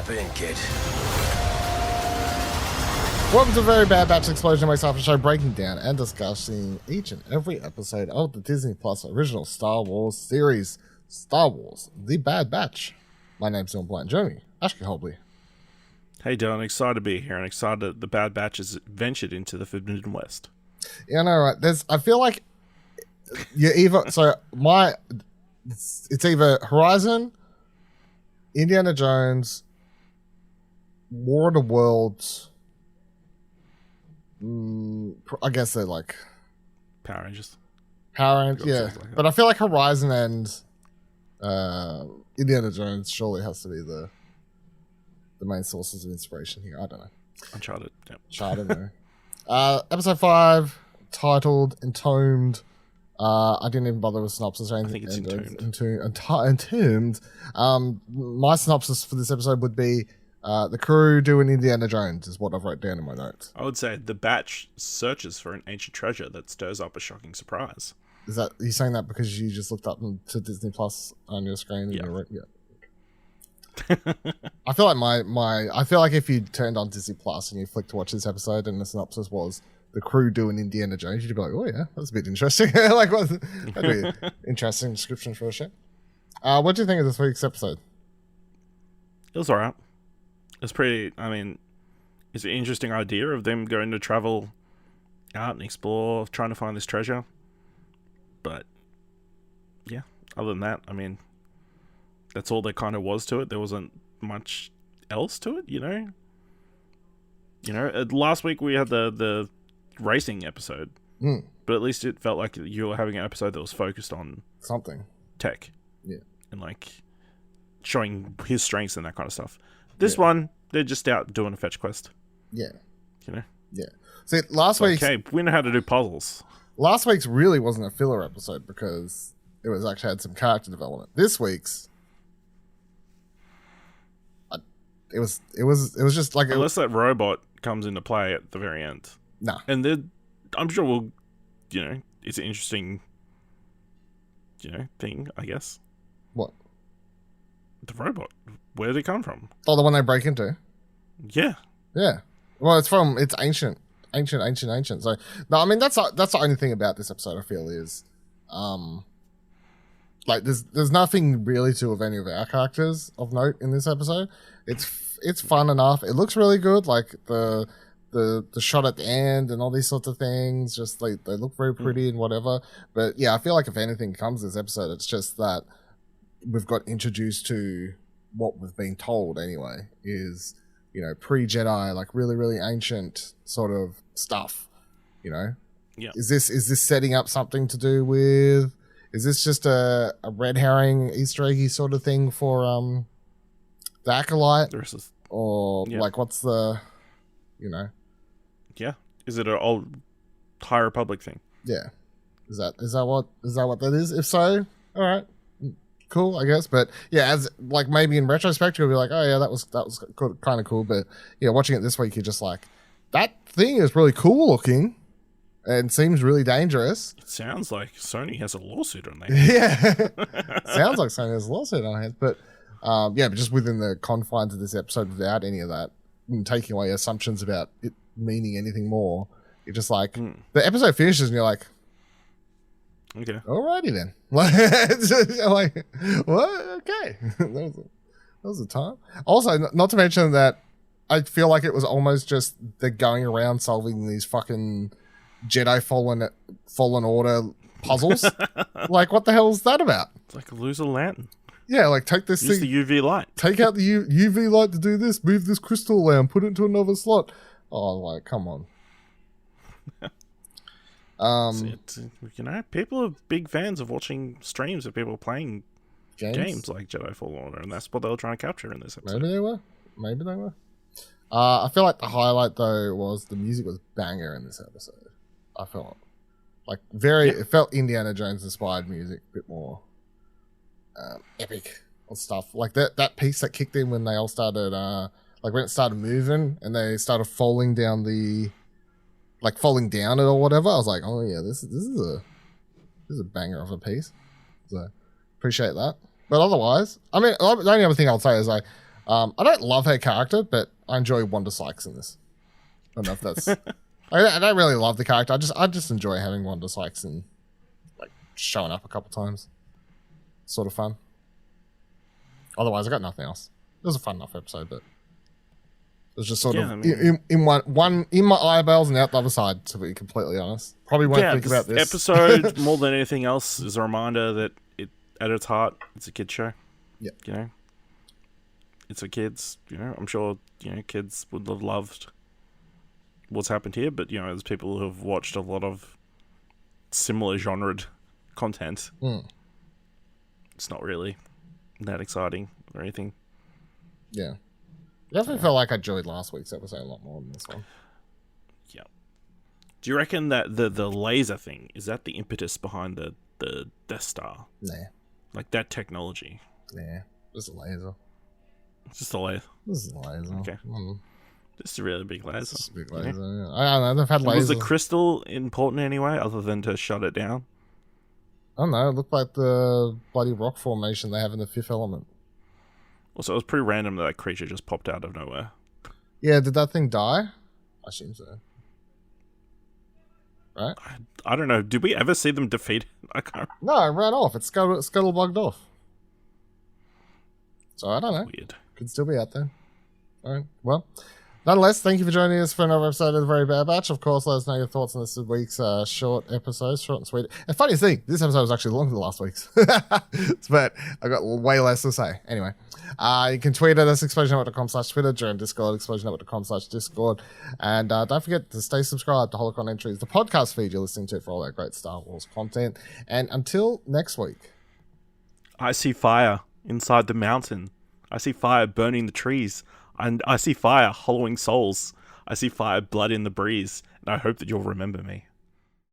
Strap in, kid. Welcome to a very bad batch explosion. Myself, a show breaking down and discussing each and every episode of the Disney Plus original Star Wars series, Star Wars: The Bad Batch. My name's Dylan Blight. Join me, Ashky Holby. Hey Dylan, excited to be here and excited that the Bad Batch has ventured into the Forbidden West. Yeah, I know, right? I feel like you either it's either Horizon, Indiana Jones, War of the Worlds. I guess they're like Power Rangers. Yeah. Like but I feel like Horizon and Indiana Jones surely has to be the main sources of inspiration here. I don't know. Uncharted. Yep. Uncharted, no. Episode 5, titled Entombed. I didn't even bother with synopsis or anything. I think it's Entombed. My synopsis for this episode would be the crew doing Indiana Jones is what I've wrote down in my notes. I would say the Batch searches for an ancient treasure that stirs up a shocking surprise. Is that you saying that because you just looked up to Disney Plus on your screen? Yeah. I feel like I feel like if you turned on Disney Plus and you flicked to watch this episode and the synopsis was the crew doing Indiana Jones, you'd be like, oh yeah, that's a bit interesting. Like, that'd be an interesting description for a show. What do you think of this week's episode? It was alright. It's pretty, I mean, it's an interesting idea of them going to travel out and explore, trying to find this treasure. But, yeah, other than that, I mean, that's all there kind of was to it. There wasn't much else to it, you know? Last week we had the racing episode, but at least it felt like you were having an episode that was focused on something. Tech. Yeah. And, like, showing his strengths and that kind of stuff. This one, they're just out doing a fetch quest. Yeah. You know? Yeah. See, last week... Okay, we know how to do puzzles. Last week's really wasn't a filler episode because it was actually had some character development. This week's... It was just like... Unless that robot comes into play at the very end. Nah. And I'm sure we'll... it's an interesting... thing, I guess. What? The robot. Where did it come from? Oh, the one they break into? Yeah. Yeah. Well, it's ancient. So, no, I mean, that's the only thing about this episode I feel is, like, there's nothing really to of any of our characters of note in this episode. It's fun enough. It looks really good. Like, the shot at the end and all these sorts of things, just like, they look very pretty and whatever. But yeah, I feel like if anything comes this episode, it's just that we've got introduced to what we've been told anyway is, pre-Jedi, like really, really ancient sort of stuff, Yeah. Is this setting up something to do with, is this just a red herring Easter eggy sort of thing for the Acolyte? Like what's the, Yeah. Is it an old High Republic thing? Yeah. Is that what that is? If so, all right. Cool, I guess. But yeah, as like maybe in retrospect you'll be like, oh yeah, that was kind of cool. But yeah, watching it this week, you're just like, that thing is really cool looking and seems really dangerous. It sounds like Sony has a lawsuit on that. Yeah, sounds like Sony has a lawsuit on hands. But but just within the confines of this episode, without any of that, and taking away assumptions about it meaning anything more, you're just like, the episode finishes and you're like, okay. Alrighty then. Like, what? Okay. that was a time. Also, not to mention that I feel like it was almost just the going around solving these fucking Jedi Fallen Order puzzles. Like, what the hell is that about? It's like lose a lantern. Yeah, like take this Use thing. the UV light. Take out the UV light to do this. Move this crystal lamp. Put it into another slot. Oh, like, come on. People are big fans of watching streams of people playing games like Jedi Fallen Order, and that's what they were trying to capture in this episode. Maybe they were. I feel like the highlight though was the music was banger in this episode. I felt like it felt Indiana Jones inspired music, a bit more epic and stuff. Like that piece that kicked in when they all started, like when it started moving and they started falling down it or whatever. I was like, oh yeah, this is a banger of a piece. So appreciate that. But otherwise, I mean, the only other thing I'll say is I don't love her character, but I enjoy Wanda Sykes in this. I don't know if that's. I don't really love the character. I just enjoy having Wanda Sykes and like showing up a couple times. Sort of fun. Otherwise, I got nothing else. It was a fun enough episode, but it was just sort of in one in my eyeballs and out the other side. To be completely honest, probably won't think about this episode more than anything else. Is a reminder that it, at its heart, it's a kid show. Yeah, you know, it's for kids. You know, I'm sure kids would have loved what's happened here, but there's people who have watched a lot of similar genred content. It's not really that exciting or anything. Yeah. Definitely felt like I enjoyed last week's episode a lot more than this one. Yeah. Do you reckon that the laser thing, is that the impetus behind the Death Star? Nah. Like that technology? Nah. Just a laser. It's just a laser? This is a laser. Okay. Just a really big laser. Just a big laser, yeah. I don't know, they've had lasers. Was the crystal important anyway, other than to shut it down? I don't know, it looked like the bloody rock formation they have in the Fifth Element. Also, it was pretty random that creature just popped out of nowhere. Yeah, did that thing die? I assume so. Right? I don't know. Did we ever see them defeat it? I can't. No, it ran off. It's scuttle bugged off. So I don't know. Weird. Could still be out there. Alright, well. Nonetheless, thank you for joining us for another episode of The Very Bad Batch. Of course, let us know your thoughts on this week's short episode, short and sweet. And funny thing, this episode was actually longer than last week's. But I got way less to say. Anyway, you can tweet at us, explosionnetwork.com/Twitter, join Discord, explosionnetwork.com/Discord. And don't forget to stay subscribed to Holocron Entries, the podcast feed you're listening to for all that great Star Wars content. And until next week. I see fire inside the mountain. I see fire burning the trees. And I see fire hollowing souls. I see fire, blood in the breeze. And I hope that you'll remember me.